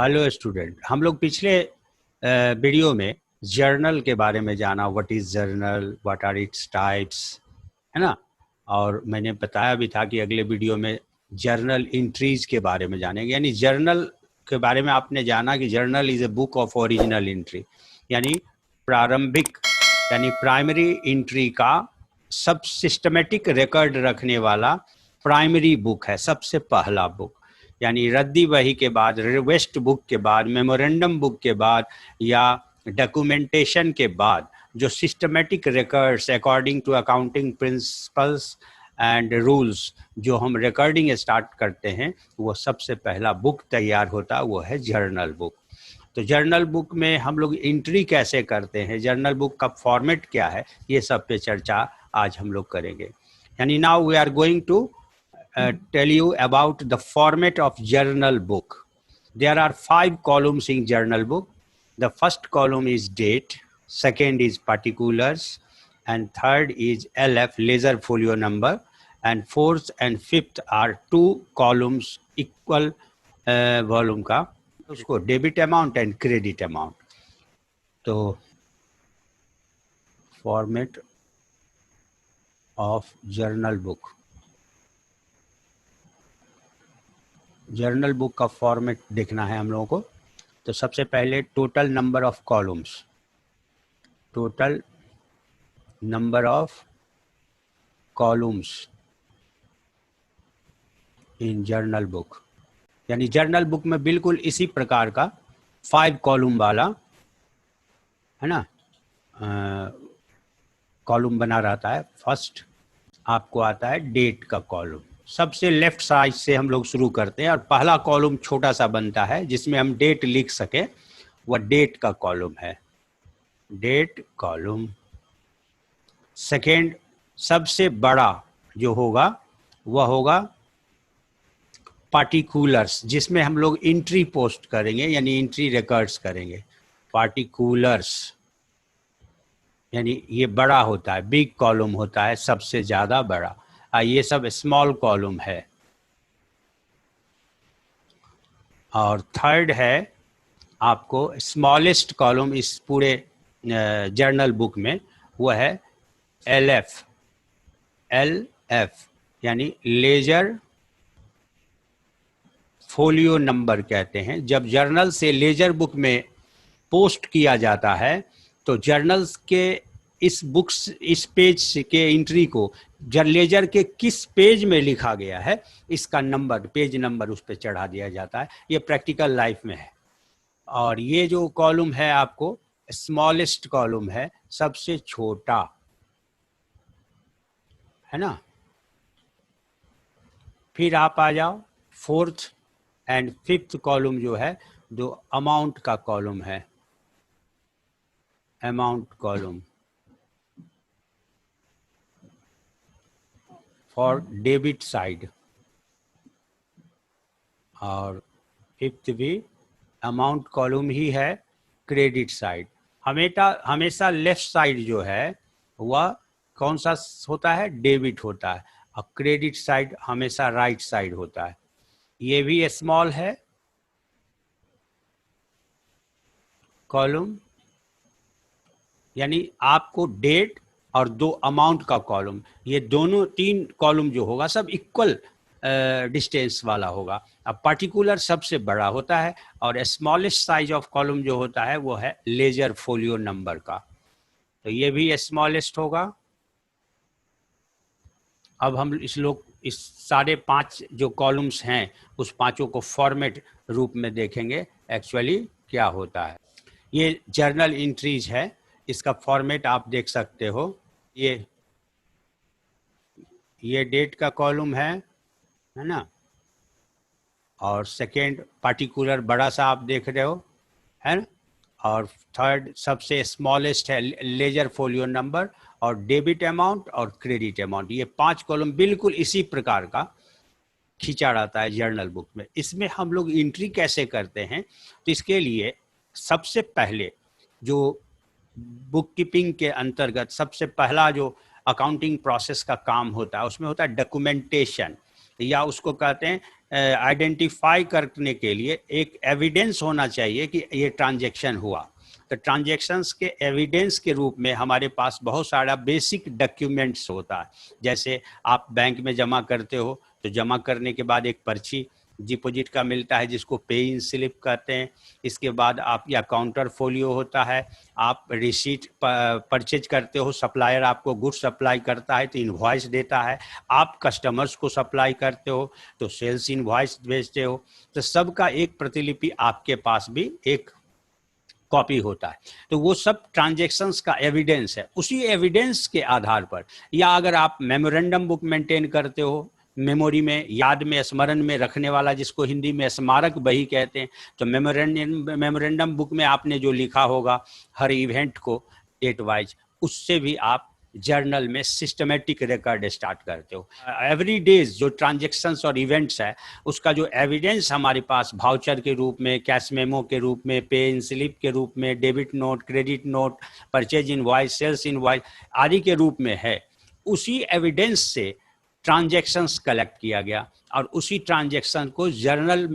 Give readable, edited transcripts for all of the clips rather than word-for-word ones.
Hello student, हम लोग पिछले वीडियो में जर्नल के बारे में जाना, what is journal, what are its types, है ना। और मैंने बताया भी था कि अगले वीडियो में जर्नल एंट्रीज के बारे में जानेंगे। यानी जर्नल के बारे में आपने जाना कि journal is a book of original entry, यानी प्रारंभिक यानी प्राइमरी एंट्री का सब सिस्टमेटिक रिकॉर्ड रखने वाला प्राइमरी बुक है, सबसे पहला बुक। यानी रद्दी बही के बाद, वेस्ट बुक के बाद, मेमोरेंडम बुक के बाद या डॉक्यूमेंटेशन के बाद जो systematic records according to accounting principles and rules जो हम रिकॉर्डिंग स्टार्ट करते हैं, वो सबसे पहला बुक तैयार होता है, वो है जर्नल बुक। तो जर्नल बुक में हम लोग एंट्री कैसे करते हैं, जर्नल बुक का फॉर्मेट क्या है, ये सब पे चर्चा आज हम लोग करेंगे। यानी now we are going to tell you about the format of journal book. There are 5 columns in journal book. The first column is date, second is particulars, and third is LF, ledger folio number, and fourth and fifth are 2 columns equal volume का, उसको debit amount and credit amount. तो format of journal book, journal book का format देखना है हम लोगों को। तो सबसे पहले total number of columns, total number of columns in journal book. यानी जर्नल बुक में बिल्कुल इसी प्रकार का 5 कॉलम वाला, है ना, कॉलम बना रहता है। फर्स्ट आपको आता है डेट का कॉलम, सबसे लेफ्ट साइड से हम लोग शुरू करते हैं और पहला कॉलम छोटा सा बनता है जिसमें हम डेट लिख सके, वह डेट का कॉलम है, डेट कॉलम। सेकेंड सबसे बड़ा जो होगा वह होगा पार्टिकुलर्स, जिसमें हम लोग एंट्री पोस्ट करेंगे, यानी एंट्री रिकॉर्ड्स करेंगे। पार्टिकुलर्स यानी ये बड़ा होता है, बिग कॉलम होता है, सबसे ज़्यादा बड़ा। ये सब स्मॉल कॉलम है। और थर्ड है आपको स्मॉलेस्ट कॉलम इस पूरे जर्नल बुक में, वो है LF, LF यानी लेजर फोलियो नंबर कहते हैं। जब जर्नल से लेजर बुक में पोस्ट किया जाता है तो जर्नल्स के इस बुक्स, इस पेज के एंट्री को लेजर के किस पेज में लिखा गया है इसका नंबर, पेज नंबर उस पर चढ़ा दिया जाता है। ये प्रैक्टिकल लाइफ में है। और ये जो कॉलम है आपको स्मॉलेस्ट कॉलम है, सबसे छोटा, है ना। फिर आप आ जाओ फोर्थ एंड फिफ्थ कॉलम जो है, जो अमाउंट का कॉलम है, amount column for debit side. और फिफ्थ भी अमाउंट कॉलम ही है क्रेडिट साइड। हमेशा लेफ्ट साइड जो है वह कौन सा होता है, डेबिट होता है, और क्रेडिट साइड हमेशा राइट साइड होता है। ये भी स्मॉल है कॉलम, यानी आपको डेट और 2 अमाउंट का कॉलम, ये दोनों 3 कॉलम जो होगा सब इक्वल डिस्टेंस वाला होगा। अब पार्टिकुलर सबसे बड़ा होता है और स्मॉलेस्ट साइज ऑफ कॉलम जो होता है वो है लेजर फोलियो नंबर का, तो ये भी स्मॉलेस्ट होगा। अब हम इस सारे 5 जो कॉलम्स हैं उस पांचों को फॉर्मेट रूप में देखेंगे एक्चुअली क्या होता है। ये जर्नल एंट्रीज है, इसका फॉर्मेट आप देख सकते हो। ये डेट का कॉलम है ना। और सेकेंड पार्टिकुलर बड़ा सा आप देख रहे हो, है ना। और थर्ड सबसे स्मॉलेस्ट है लेजर फोलियो नंबर, और डेबिट अमाउंट और क्रेडिट अमाउंट। ये 5 कॉलम बिल्कुल इसी प्रकार का खींचा रहता है जर्नल बुक में। इसमें हम लोग एंट्री कैसे करते हैं, तो इसके लिए सबसे पहले जो बुक कीपिंग के अंतर्गत सबसे पहला जो अकाउंटिंग प्रोसेस का काम होता है उसमें होता है डॉक्यूमेंटेशन, या उसको कहते हैं आइडेंटिफाई करने के लिए एक एविडेंस होना चाहिए कि ये ट्रांजैक्शन हुआ। तो ट्रांजैक्शंस के एविडेंस के रूप में हमारे पास बहुत सारा बेसिक डॉक्यूमेंट्स होता है। जैसे आप बैंक में जमा करते हो तो जमा करने के बाद एक पर्ची डिपॉजिट का मिलता है जिसको पे इन स्लिप कहते हैं। इसके बाद आप या काउंटर फोलियो होता है, आप रिसीट परचेज करते हो, सप्लायर आपको गुड्स सप्लाई करता है तो इनवॉइस देता है, आप कस्टमर्स को सप्लाई करते हो तो सेल्स इनवॉइस भेजते हो। तो सबका एक प्रतिलिपि आपके पास भी एक कॉपी होता है। तो वो सब ट्रांजैक्शंस का एविडेंस है। उसी एविडेंस के आधार पर, या अगर आप मेमोरेंडम बुक मेंटेन करते हो, मेमोरी में, याद में, स्मरण में रखने वाला, जिसको हिंदी में स्मारक बही कहते हैं, तो मेमोरेंडम बुक में आपने जो लिखा होगा हर इवेंट को डेट वाइज, उससे भी आप जर्नल में सिस्टमेटिक रिकॉर्ड स्टार्ट करते हो। एवरी डेज जो ट्रांजैक्शंस और इवेंट्स है उसका जो एविडेंस हमारे पास भाउचर के रूप में, कैश मेमो के रूप में, पे इन स्लिप के रूप में, debit note, credit note, purchase invoice, sales invoice आदि के रूप में है, उसी एविडेंस से ट्रांजैक्शंस कलेक्ट किया गया और उसी ट्रांजैक्शन को जर्नल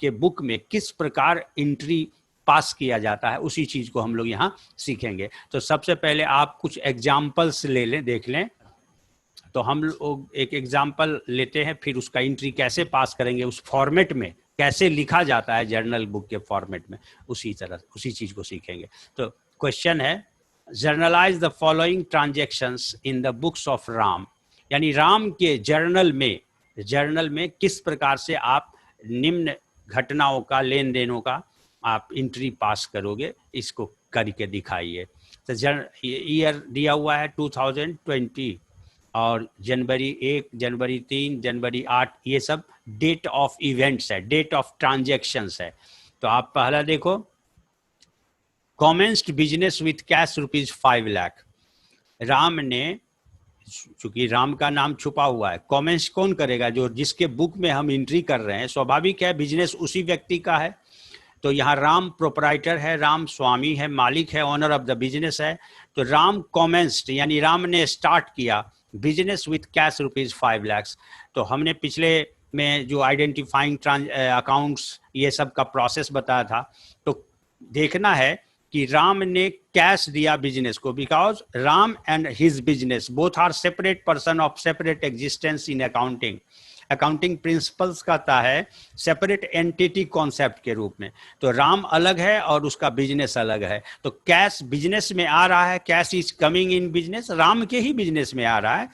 के बुक में किस प्रकार एंट्री पास किया जाता है, उसी चीज को हम लोग यहाँ सीखेंगे। तो सबसे पहले आप कुछ एग्जाम्पल्स ले लें, देख लें। तो हम लोग एक एग्जाम्पल लेते हैं, फिर उसका एंट्री कैसे पास करेंगे, उस फॉर्मेट में कैसे लिखा जाता है जर्नल बुक के फॉर्मेट में, उसी तरह उसी चीज को सीखेंगे। तो क्वेश्चन है, generalized the following transactions in the books of Ram, यानी राम के जर्नल में किस प्रकार से आप निम्न घटनाओं का, लेन देनों का आप एंट्री पास करोगे, इसको करके दिखाइए। तो ईयर दिया हुआ है 2020 और जनवरी 1, जनवरी 3, जनवरी 8, ये सब डेट ऑफ इवेंट्स है, डेट ऑफ ट्रांजैक्शंस है। तो आप पहला देखो, commenced business with cash ₹5 lakh. Ram ने, चूंकि राम का नाम छुपा हुआ है, कॉमेंट्स कौन करेगा? जो जिसके बुक में हम एंट्री कर रहे हैं, स्वाभाविक है बिजनेस उसी व्यक्ति का है। तो यहाँ राम प्रोपराइटर है, राम स्वामी है, मालिक है, ऑनर ऑफ द बिजनेस है। तो राम कॉमेंस्ड यानी राम ने स्टार्ट किया बिजनेस विथ कैश ₹5 लाख। तो हमने पिछले में जो आइडेंटिफाइंग अकाउंट्स ये सब का प्रोसेस बताया था, तो देखना है कि राम ने कैश दिया बिजनेस को, because Ram and his business both are separate person of separate existence in accounting. Accounting principles कहता है सेपरेट एंटिटी कॉन्सेप्ट के रूप में। तो राम अलग है और उसका बिजनेस अलग है। तो कैश बिजनेस में आ रहा है, cash is coming in business, Ram के ही बिजनेस में आ रहा है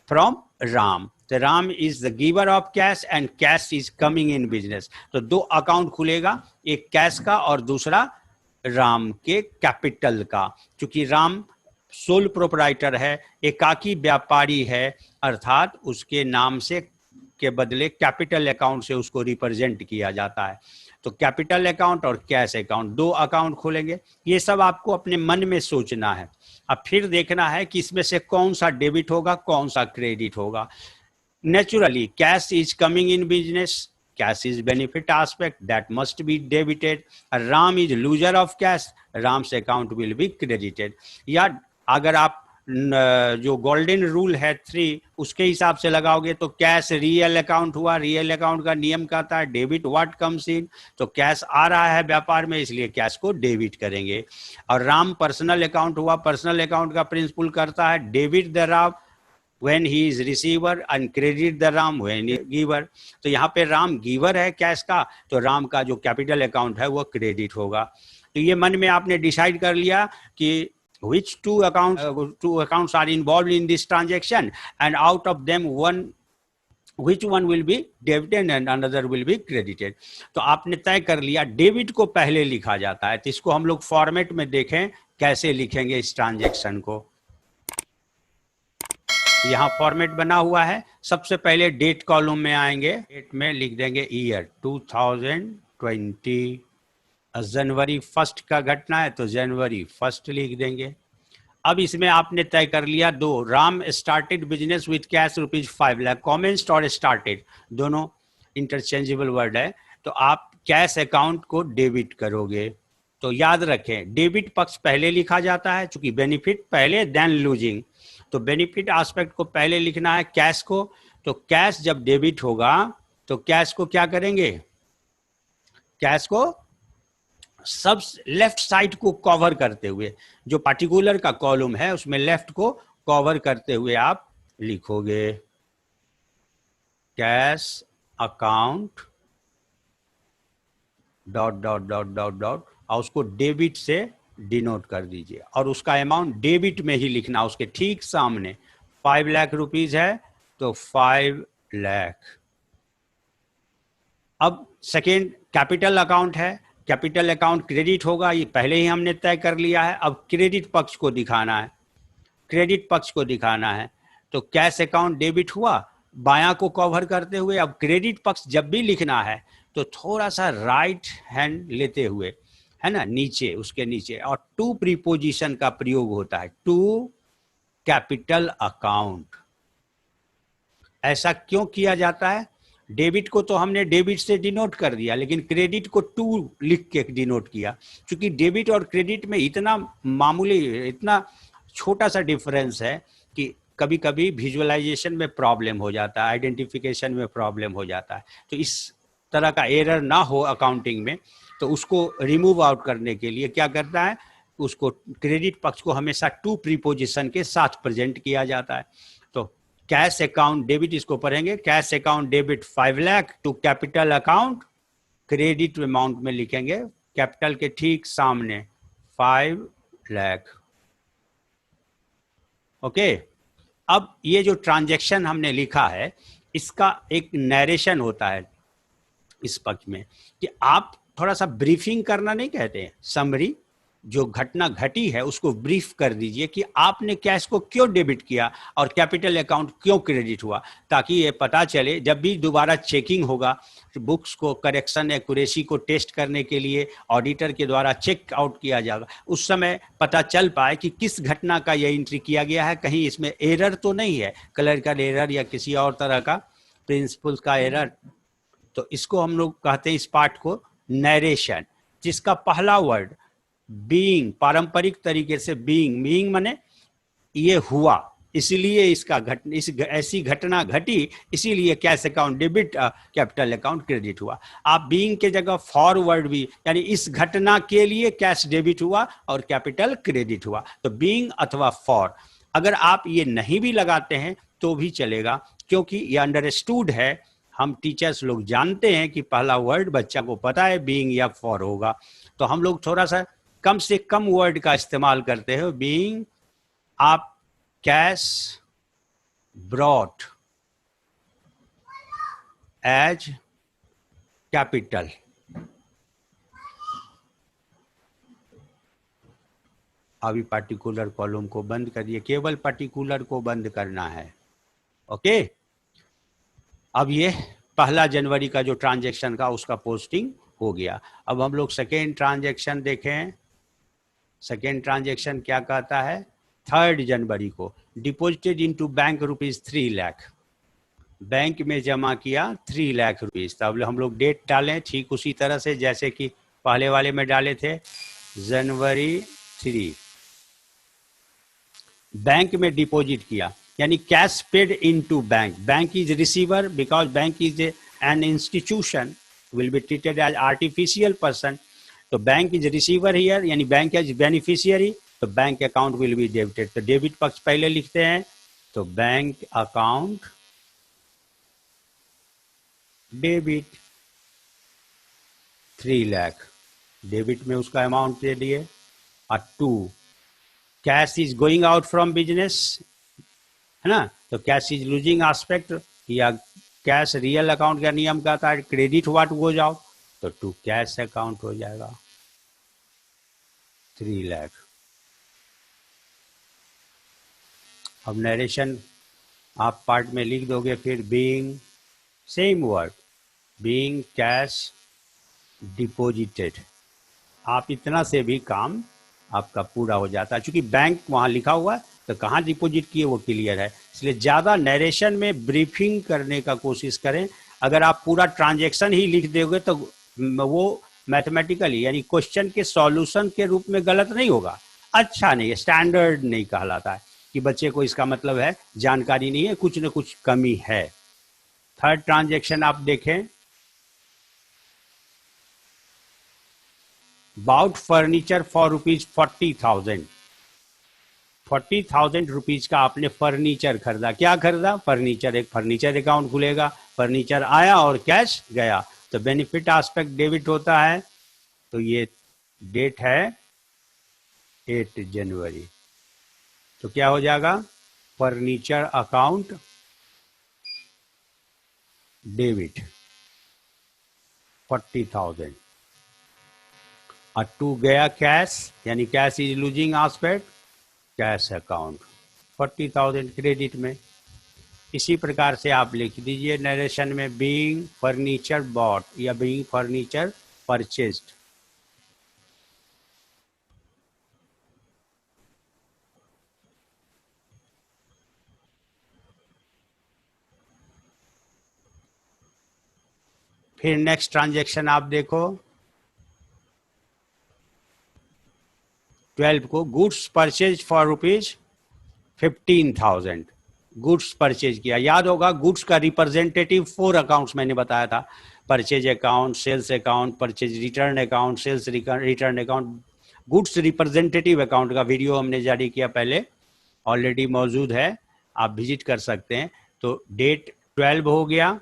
फ्रॉम राम। तो Ram is the giver of cash and cash is coming in business. तो दो अकाउंट खुलेगा, एक कैश का और दूसरा राम के कैपिटल का। क्योंकि राम सोल प्रोपराइटर है, एकाकी व्यापारी है, अर्थात उसके नाम से के बदले कैपिटल अकाउंट से उसको रिप्रेजेंट किया जाता है। तो कैपिटल अकाउंट और कैश अकाउंट, दो अकाउंट खोलेंगे। ये सब आपको अपने मन में सोचना है। अब फिर देखना है कि इसमें से कौन सा डेबिट होगा, कौन सा क्रेडिट होगा। Naturally cash is coming in business, cash is benefit aspect that must be debited. Ram is loser of cash, Ram's account will be credited. या अगर आप जो गोल्डन रूल है 3 उसके हिसाब से लगाओगे तो कैश रियल अकाउंट हुआ। रियल अकाउंट का नियम कहता है डेबिट व्हाट कम्स इन, तो कैश आ रहा है व्यापार में इसलिए कैश को डेबिट करेंगे। और राम पर्सनल अकाउंट हुआ। पर्सनल अकाउंट का प्रिंसिपल करता है debit the Ram when he is receiver and credit the Ram when he giver। तो यहाँ पे राम गिवर है कैश का, तो राम का जो कैपिटल अकाउंट है वो क्रेडिट होगा। तो ये मन में आपने डिसाइड कर लिया कि which two accounts are involved in this transaction and out of them which one will be debited and another will be credited। तो आपने तय कर लिया डेबिट को पहले लिखा जाता है। तो इसको हम लोग फॉर्मेट में देखें कैसे लिखेंगे इस ट्रांजेक्शन को। यहाँ फॉर्मेट बना हुआ है। सबसे पहले डेट कॉलम में आएंगे, डेट में लिख देंगे ईयर 2020। जनवरी 1 का घटना है तो जनवरी 1 लिख देंगे। अब इसमें आपने तय कर लिया दो, Ram started business with cash ₹5 lakh. Commenced और स्टार्टेड दोनों इंटरचेंजेबल वर्ड है। तो आप कैश अकाउंट को डेबिट करोगे। तो याद रखें डेबिट पक्ष पहले लिखा जाता है, चूंकि बेनिफिट पहले देन लूजिंग। तो बेनिफिट एस्पेक्ट को पहले लिखना है कैश को। तो कैश जब डेबिट होगा तो कैश को क्या करेंगे, कैश को सब लेफ्ट साइड को कवर करते हुए, जो पार्टिकुलर का कॉलम है उसमें लेफ्ट को कवर करते हुए आप लिखोगे cash account dot dot dot dot dot, और उसको डेबिट से डिनोट कर दीजिए, और उसका अमाउंट डेबिट में ही लिखना। उसके ठीक सामने 5 लाख रुपीज है तो 5 लाख। अब सेकेंड कैपिटल अकाउंट है, कैपिटल अकाउंट क्रेडिट होगा, ये पहले ही हमने तय कर लिया है। अब क्रेडिट पक्ष को दिखाना है, क्रेडिट पक्ष को दिखाना है, तो कैश अकाउंट डेबिट हुआ बायां को कवर करते हुए। अब क्रेडिट पक्ष जब भी लिखना है तो थोड़ा सा राइट हैंड लेते हुए, है ना, नीचे, उसके नीचे, और टू प्रीपोजिशन का प्रयोग होता है, टू कैपिटल अकाउंट। ऐसा क्यों किया जाता है? डेबिट को तो हमने डेबिट से डिनोट कर दिया, लेकिन क्रेडिट को टू लिख के डिनोट किया, क्योंकि डेबिट और क्रेडिट में इतना मामूली, इतना छोटा सा डिफरेंस है कि कभी कभी विजुअलाइजेशन में प्रॉब्लम हो जाता है, आइडेंटिफिकेशन में प्रॉब्लम हो जाता है। तो इस तरह का एरर ना हो अकाउंटिंग में, तो उसको रिमूव आउट करने के लिए क्या करता है, उसको क्रेडिट पक्ष को हमेशा टू प्रीपोजिशन के साथ प्रेजेंट किया जाता है। तो कैश अकाउंट डेबिट, इसको पढ़ेंगे, cash account debit 5 lakh to capital account credit amount में लिखेंगे कैपिटल के ठीक सामने 5 लाख। ओके। अब ये जो ट्रांजैक्शन हमने लिखा है इसका एक नरेशन होता है इस पक्ष में, कि आप थोड़ा सा ब्रीफिंग करना नहीं कहते हैं, समरी, जो घटना घटी है उसको ब्रीफ कर दीजिए कि आपने कैश को क्यों डेबिट किया और कैपिटल अकाउंट क्यों क्रेडिट हुआ, ताकि ये पता चले जब भी दोबारा चेकिंग होगा, बुक्स को करेक्शन एक्यूरेसी को टेस्ट करने के लिए ऑडिटर के द्वारा चेक आउट किया जाएगा, उस समय पता चल पाए कि किस घटना का ये एंट्री किया गया है, कहीं इसमें एरर तो नहीं है, क्लरिकल एरर या किसी और तरह का प्रिंसिपल का एरर। तो इसको हम लोग कहते हैं, इस पार्ट को, नरेशन, जिसका पहला वर्ड बीइंग, पारंपरिक तरीके से बीइंग, बीइंग माने ये हुआ, इसलिए इसका ऐसी घटना घटी, इसीलिए cash account debit, capital account credit हुआ। आप बीइंग के जगह फॉरवर्ड भी, यानी इस घटना के लिए कैश डेबिट हुआ और कैपिटल क्रेडिट हुआ, तो बीइंग अथवा फॉर। अगर आप ये नहीं भी लगाते हैं तो भी चलेगा, क्योंकि ये अंडरस्टूड है, हम टीचर्स लोग जानते हैं कि पहला वर्ड बच्चा को पता है बीइंग या फॉर होगा, तो हम लोग थोड़ा सा कम से कम वर्ड का इस्तेमाल करते हैं। बीइंग, आप कैश ब्रॉट एज कैपिटल, अभी पार्टिकुलर कॉलम को बंद करिए, केवल पार्टिकुलर को बंद करना है। ओके। अब ये 1 जनवरी का जो ट्रांजैक्शन का उसका पोस्टिंग हो गया। अब हम लोग सेकेंड ट्रांजैक्शन देखें। सेकेंड ट्रांजैक्शन क्या कहता है, 3 जनवरी को deposited into bank ₹3 lakh, bank में जमा किया 3 लाख रुपीज। तब हम लोग डेट डालें ठीक उसी तरह से जैसे कि पहले वाले में डाले थे, जनवरी 3। बैंक में डिपॉजिट किया, यानी cash paid into bank. Bank is receiver because bank is an institution, will be treated as artificial person. तो बैंक इज रिसीवर हियर, यानी बैंक इज बेनिफिशियरी, तो bank account will be debited. तो debit पक्ष पहले लिखते हैं, तो bank account debit 3 lakh, debit में उसका अमाउंट दे दिए। और 2, cash is going out from business, है ना, तो कैश इज लूजिंग एस्पेक्ट, या कैश रियल अकाउंट का नियम कहता है क्रेडिट व्हाट गोज आउट, तो 2 कैश अकाउंट हो जाएगा 3 लाख। अब नरेशन आप पार्ट में लिख दोगे, फिर being, same word, being cash deposited. आप इतना से भी काम आपका पूरा हो जाता है, क्योंकि बैंक वहाँ लिखा हुआ है तो कहाँ डिपॉजिट किए वो क्लियर है, इसलिए ज़्यादा नरेशन में ब्रीफिंग करने का कोशिश करें। अगर आप पूरा ट्रांजैक्शन ही लिख दोगे तो वो मैथमेटिकली यानी क्वेश्चन के सॉल्यूशन के रूप में गलत नहीं होगा, अच्छा नहीं है, स्टैंडर्ड नहीं कहलाता है कि बच्चे को इसका मतलब है जानकारी नहीं है, कुछ न कुछ कमी है। थर्ड ट्रांजेक्शन आप देखें, बाउट फर्नीचर फॉर ₹40,000। 40,000 रुपीज का आपने फर्नीचर खरीदा। क्या खरीदा? फर्नीचर। एक फर्नीचर अकाउंट खुलेगा, फर्नीचर आया और कैश गया, तो बेनिफिट एस्पेक्ट डेबिट होता है। तो ये डेट है 8 जनवरी, तो क्या हो जाएगा? फर्नीचर अकाउंट डेबिट 40,000 और टू गया कैश, यानी cash is losing aspect, cash account 40,000 credit में। इसी प्रकार से आप लिख दीजिए नरेशन में, बीइंग फर्नीचर बॉट या बीइंग फर्नीचर परचेज्ड। फिर नेक्स्ट ट्रांजेक्शन आप देखो, 12 को goods purchase for ₹15,000। Goods purchase किया। याद होगा गुड्स का रिप्रेजेंटेटिव 4 अकाउंट्स मैंने बताया था, purchase account, sales account, purchase return account, sales return account. Goods representative account का वीडियो हमने जारी किया पहले, ऑलरेडी मौजूद है, आप विजिट कर सकते हैं। तो डेट 12 हो गया,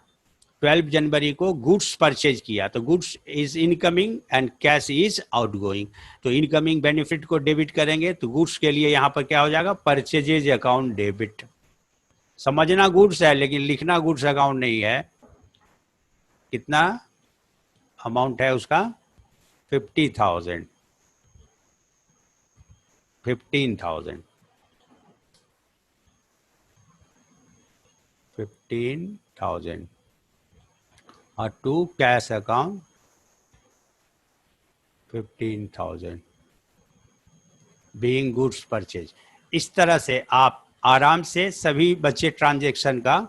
12 जनवरी को गुड्स परचेज किया, तो goods is incoming and cash is outgoing. तो इनकमिंग बेनिफिट को डेबिट करेंगे, तो गुड्स के लिए यहां पर क्या हो जाएगा? Purchases account debit. समझना गुड्स है लेकिन लिखना गुड्स अकाउंट नहीं है। कितना अमाउंट है उसका? 50,000, 15,000, 15,000 और to cash account 15,000 being goods purchase. इस तरह से आप आराम से सभी बचे ट्रांजैक्शन का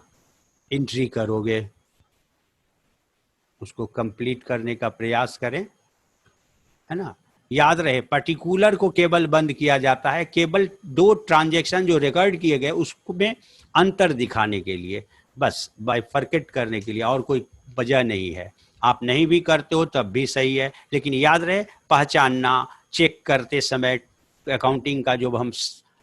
एंट्री करोगे, उसको कंप्लीट करने का प्रयास करें, है ना। याद रहे पर्टिकुलर को केवल बंद किया जाता है केवल 2 ट्रांजैक्शन जो रिकॉर्ड किए गए उसमें अंतर दिखाने के लिए, बस बाइफरकेट करने के लिए, और कोई वजह नहीं है। आप नहीं भी करते हो तब भी सही है, लेकिन याद रहे पहचानना, चेक करते समय अकाउंटिंग का जो हम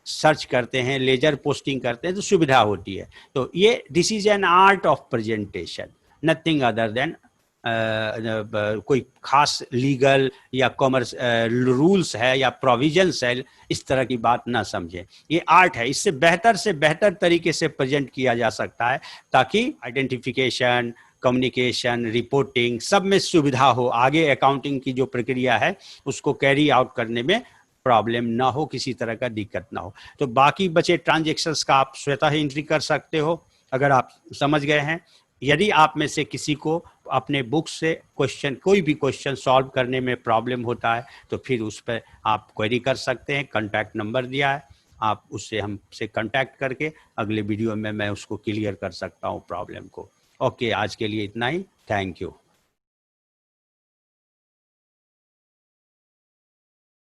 सर्च करते हैं, लेजर पोस्टिंग करते हैं तो सुविधा होती है। तो ये this is an art of presentation, nothing other than कोई खास लीगल या कॉमर्स रूल्स है या प्रोविजंस है, इस तरह की बात ना समझें। ये आर्ट है, इससे बेहतर तरीके से प्रेजेंट किया जा सकता है ताकि आइडेंटिफिकेशन, कम्युनिकेशन, रिपोर्टिंग सब में सुविधा हो, आगे अकाउंटिंग की जो प्रक्रिया है उसको कैरी आउट करने में प्रॉब्लम ना हो, किसी तरह का दिक्कत ना हो। तो बाकी बचे ट्रांजैक्शंस का आप स्वतः ही एंट्री कर सकते हो अगर आप समझ गए हैं। यदि आप में से किसी को अपने बुक से क्वेश्चन, कोई भी क्वेश्चन सॉल्व करने में प्रॉब्लम होता है तो फिर उस पर आप क्वेरी कर सकते हैं, कॉन्टैक्ट नंबर दिया है, आप उससे हमसे कॉन्टैक्ट करके अगले वीडियो में मैं उसको क्लियर कर सकता हूँ प्रॉब्लम को। ओके, आज के लिए इतना ही, थैंक यू।